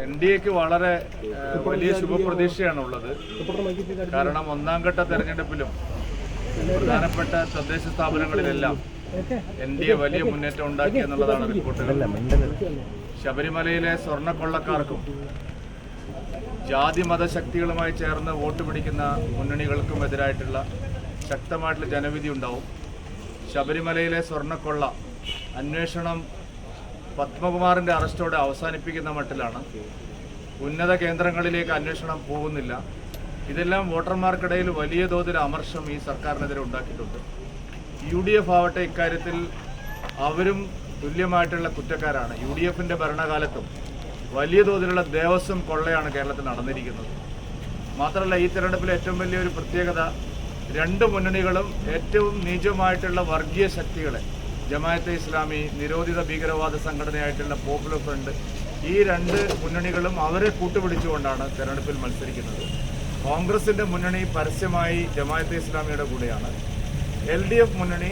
NDAക്ക് വളരെ വലിയ ശുഭപ്രതീക്ഷയാണുള്ളത്. കാരണം ഒന്നാം ഘട്ട തെരഞ്ഞെടുപ്പിലും പ്രധാനപ്പെട്ട തദ്ദേശ സ്ഥാപനങ്ങളിലെല്ലാം NDA വലിയ മുന്നേറ്റം ഉണ്ടാക്കി എന്നുള്ളതാണ് റിപ്പോർട്ടുകൾ. ശബരിമലയിലെ സ്വർണ്ണക്കൊള്ളക്കാർക്കും ജാതി മതശക്തികളുമായി ചേർന്ന് വോട്ട് പിടിക്കുന്ന മുന്നണികൾക്കും എതിരായിട്ടുള്ള ശക്തമായിട്ടുള്ള ജനവിധി ഉണ്ടാവും. ശബരിമലയിലെ സ്വർണ്ണക്കൊള്ള അന്വേഷണം പത്മകുമാറിൻ്റെ അറസ്റ്റോടെ അവസാനിപ്പിക്കുന്ന മട്ടിലാണ്. ഉന്നത കേന്ദ്രങ്ങളിലേക്ക് അന്വേഷണം പോകുന്നില്ല. ഇതെല്ലാം വോട്ടർമാർക്കിടയിൽ വലിയ തോതിൽ അമർഷം ഈ സർക്കാരിനെതിരെ ഉണ്ടാക്കിയിട്ടുണ്ട്. UDF ആവട്ടെ ഇക്കാര്യത്തിൽ അവരും തുല്യമായിട്ടുള്ള കുറ്റക്കാരാണ്. UDFൻ്റെ ഭരണകാലത്തും വലിയ തോതിലുള്ള ദേവസ്വം കൊള്ളയാണ് കേരളത്തിൽ നടന്നിരിക്കുന്നത്. മാത്രമല്ല ഈ തെരഞ്ഞെടുപ്പിലെ ഏറ്റവും വലിയൊരു പ്രത്യേകത, രണ്ട് മുന്നണികളും ഏറ്റവും നീചമായിട്ടുള്ള വർഗീയ ശക്തികളെ, ജമാഅത്തെ ഇസ്ലാമി, നിരോധിത ഭീകരവാദ സംഘടനയായിട്ടുള്ള പോപ്പുലർ ഫ്രണ്ട്, ഈ രണ്ട് മുന്നണികളും അവരെ കൂട്ടുപിടിച്ചുകൊണ്ടാണ് തെരഞ്ഞെടുപ്പിൽ മത്സരിക്കുന്നത്. കോൺഗ്രസിൻ്റെ മുന്നണി പരസ്യമായി ജമാഅത്തെ ഇസ്ലാമിയുടെ കൂടെയാണ്. LDF മുന്നണി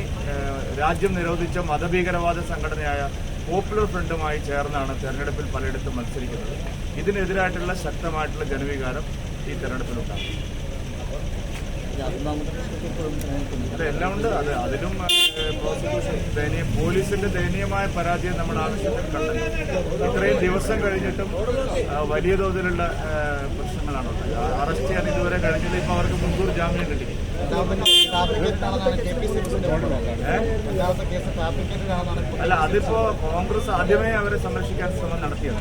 രാജ്യം നിരോധിച്ച മതഭീകരവാദ സംഘടനയായ പോപ്പുലർ ഫ്രണ്ടുമായി ചേർന്നാണ് തെരഞ്ഞെടുപ്പിൽ പലയിടത്തും മത്സരിക്കുന്നത്. ഇതിനെതിരായിട്ടുള്ള ശക്തമായിട്ടുള്ള ജനവികാരം ഈ തെരഞ്ഞെടുപ്പിലുണ്ടാകും. എല്ലാം ഉണ്ട്. അതിലും പ്രോസിക്യൂഷൻ പോലീസിന്റെ ദയനീയമായ പരാജയം നമ്മുടെ ആവശ്യത്തിൽ കണ്ടത്. ഇത്രയും ദിവസം കഴിഞ്ഞിട്ടും വലിയ തോതിലുള്ള പ്രശ്നങ്ങളാണ്. അറസ്റ്റ് ചെയ്യാൻ ഇതുവരെ കഴിഞ്ഞത് ഇപ്പോൾ അവർക്ക് മുൻകൂർ ജാമ്യം കിട്ടി. അല്ല, അതിപ്പോ കോൺഗ്രസ് ആദ്യമേ അവരെ സംരക്ഷിക്കാൻ ശ്രമം നടത്തിയത്.